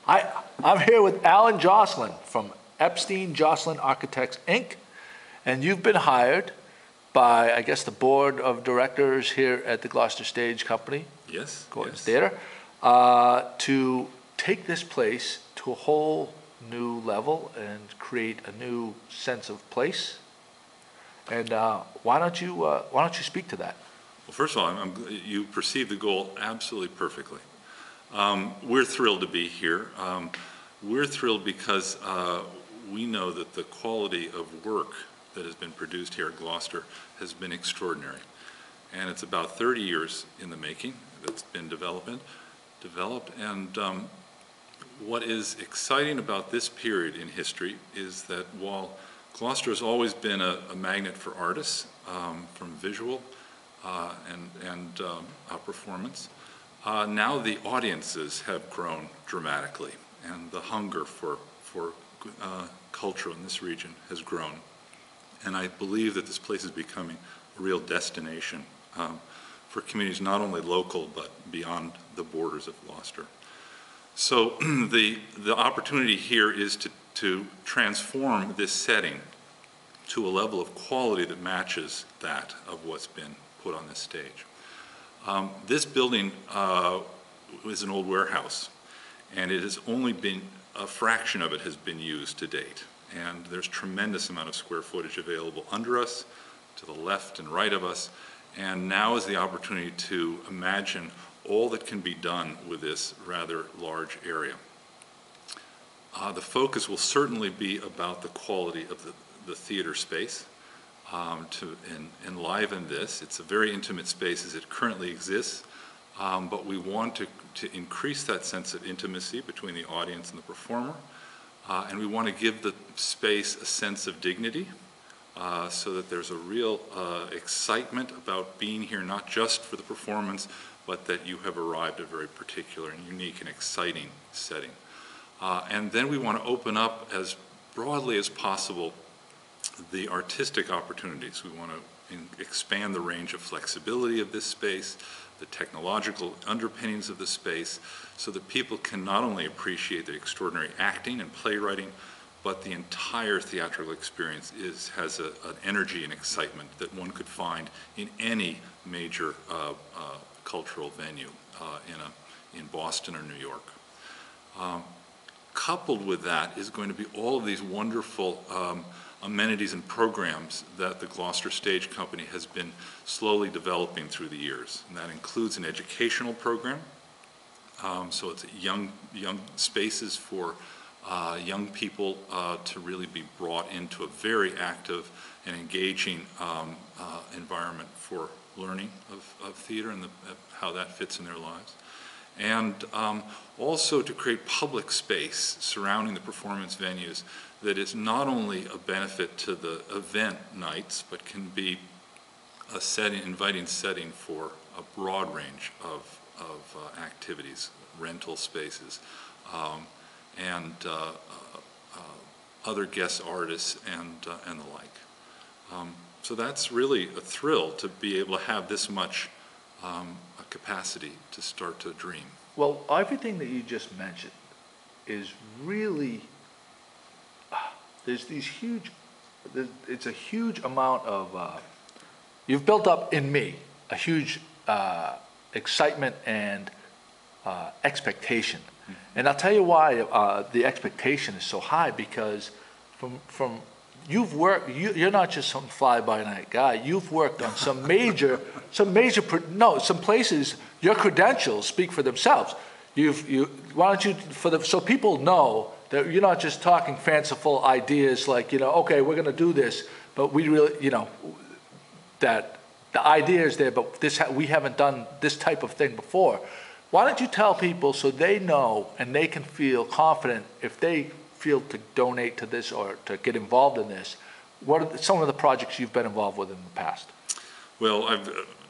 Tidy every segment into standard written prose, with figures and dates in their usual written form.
I'm here with Alan Joslin from Epstein Joslin Architects, Inc. And you've been hired by, I guess, the board of directors here at the Gloucester Stage Company. Yes. Gordon's yes. Theater, to take this place to a whole new level and create a new sense of place. And why don't you speak to that? Well, first of all, you perceived the goal absolutely perfectly. We're thrilled to be here. We're thrilled because we know that the quality of work that has been produced here at Gloucester has been extraordinary. And it's about 30 years in the making that's been developed. And what is exciting about this period in history is that while Gloucester has always been a magnet for artists, from visual and performance, now the audiences have grown dramatically, and the hunger for culture in this region has grown. And I believe that this place is becoming a real destination for communities not only local but beyond the borders of Gloucester. So the opportunity here is to transform this setting to a level of quality that matches that of what's been put on this stage. This building is an old warehouse, and it has only been, a fraction of it has been used to date. And there's tremendous amount of square footage available under us, to the left and right of us, and now is the opportunity to imagine all that can be done with this rather large area. The focus will certainly be about the quality of the theater space. To enliven this. It's a very intimate space as it currently exists, but we want to increase that sense of intimacy between the audience and the performer, and we want to give the space a sense of dignity so that there's a real excitement about being here, not just for the performance, but that you have arrived at a very particular and unique and exciting setting. And then we want to open up as broadly as possible the artistic opportunities. We want to expand the range of flexibility of this space, the technological underpinnings of the space, so that people can not only appreciate the extraordinary acting and playwriting, but the entire theatrical experience has an energy and excitement that one could find in any major cultural venue in Boston or New York. Coupled with that is going to be all of these wonderful amenities and programs that the Gloucester Stage Company has been slowly developing through the years. And that includes an educational program. So it's young spaces for young people to really be brought into a very active and engaging environment for learning of theater and how that fits in their lives. And also to create public space surrounding the performance venues that is not only a benefit to the event nights, but can be a inviting setting for a broad range of activities, rental spaces, and other guest artists and the like. So that's really a thrill to be able to have this much capacity to start to dream. Well, everything that you just mentioned is really, it's a huge amount of, you've built up in me a huge excitement and expectation. Mm-hmm. And I'll tell you why the expectation is so high, because from you've worked, you're not just some fly-by-night guy. You've worked on some places. Your credentials speak for themselves. Why don't you, so people know that you're not just talking fanciful ideas like, okay, we're going to do this, but we really, that the idea is there, but we haven't done this type of thing before. Why don't you tell people so they know and they can feel confident if they feel to donate to this or to get involved in this? What are some of the projects you've been involved with in the past? Well,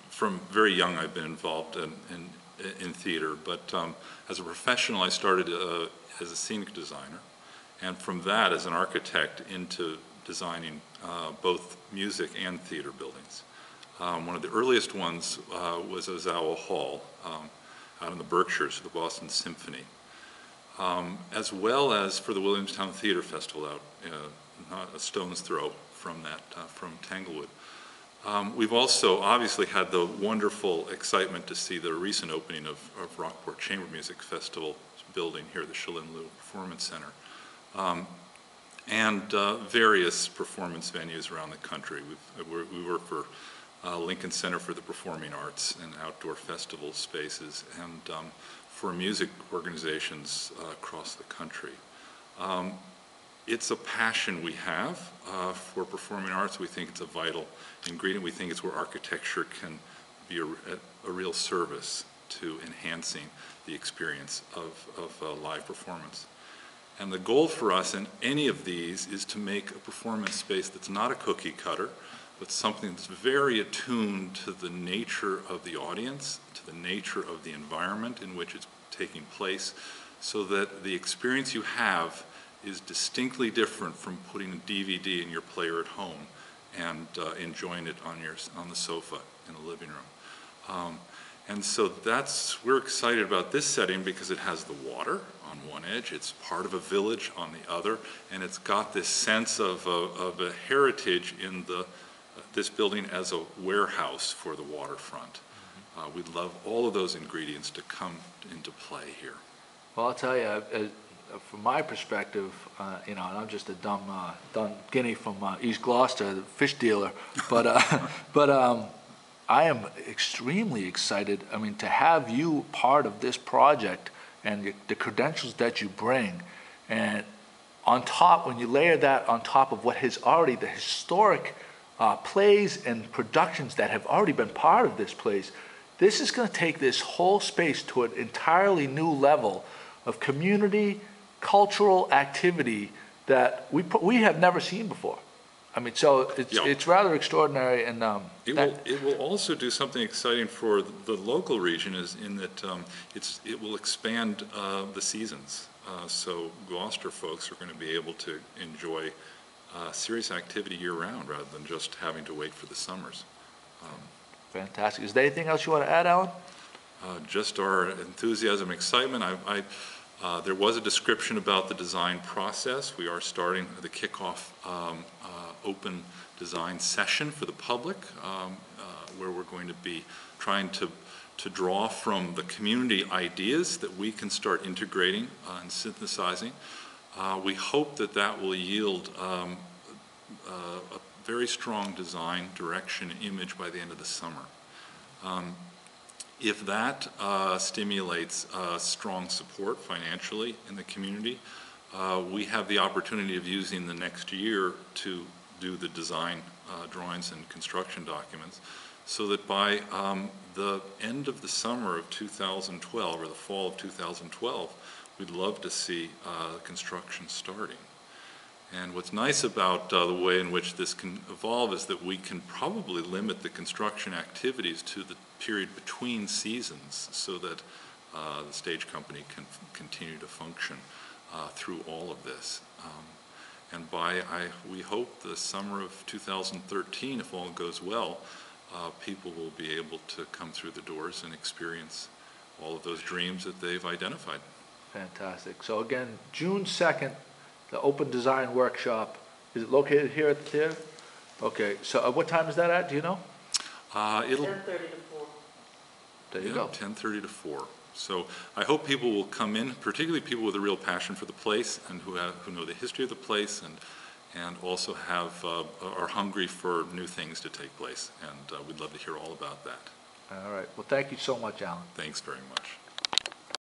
from very young I've been involved in theater, but as a professional I started as a scenic designer, and from that as an architect into designing both music and theater buildings. One of the earliest ones was Ozawa Hall out in the Berkshires for the Boston Symphony. as well as for the Williamstown Theater Festival out not a stone's throw from from Tanglewood. We've also obviously had the wonderful excitement to see the recent opening of Rockport Chamber Music Festival building here, the Shillin-Liu Performance Center, and various performance venues around the country. We work for Lincoln Center for the Performing Arts and outdoor festival spaces, and for music organizations across the country. It's a passion we have for performing arts. We think it's a vital ingredient. We think it's where architecture can be a real service to enhancing the experience of live performance. And the goal for us in any of these is to make a performance space that's not a cookie cutter, but something that's very attuned to the nature of the audience, to the nature of the environment in which it's taking place, so that the experience you have is distinctly different from putting a DVD in your player at home and enjoying it on the sofa in the living room. And so we're excited about this setting because it has the water on one edge, it's part of a village on the other, and it's got this sense of a heritage in this building as a warehouse for the waterfront. We'd love all of those ingredients to come into play here. Well, I'll tell you, from my perspective, and I'm just a dumb guinea from East Gloucester, the fish dealer, but I am extremely excited. I mean, to have you part of this project and the credentials that you bring, and on top, when you layer that on top of what is already the historic plays and productions that have already been part of this place, this is going to take this whole space to an entirely new level of community, cultural activity that we have never seen before. I mean, so it's rather extraordinary, and it will also do something exciting for the local region, is in that it will expand the seasons. So Gloucester folks are going to be able to enjoy serious activity year-round rather than just having to wait for the summers. Fantastic. Is there anything else you want to add, Alan? Just our enthusiasm, excitement. There was a description about the design process. We are starting the kickoff open design session for the public, where we're going to be trying to draw from the community ideas that we can start integrating and synthesizing. We hope that will yield a very strong design direction image by the end of the summer. If that stimulates strong support financially in the community, we have the opportunity of using the next year to do the design drawings and construction documents, so that by the end of the summer of 2012 or the fall of 2012, we'd love to see construction starting. And what's nice about the way in which this can evolve is that we can probably limit the construction activities to the period between seasons, so that the stage company can continue to function through all of this. And we hope the summer of 2013, if all goes well, people will be able to come through the doors and experience all of those dreams that they've identified. Fantastic. So again, June 2nd, the Open Design Workshop. Is it located here at the theater? Okay, so what time is that at? Do you know? It'll 10:30 to 4. There you go. 10:30 to 4. So I hope people will come in, particularly people with a real passion for the place and who know the history of the place, and also are hungry for new things to take place. And we'd love to hear all about that. All right. Well, thank you so much, Alan. Thanks very much.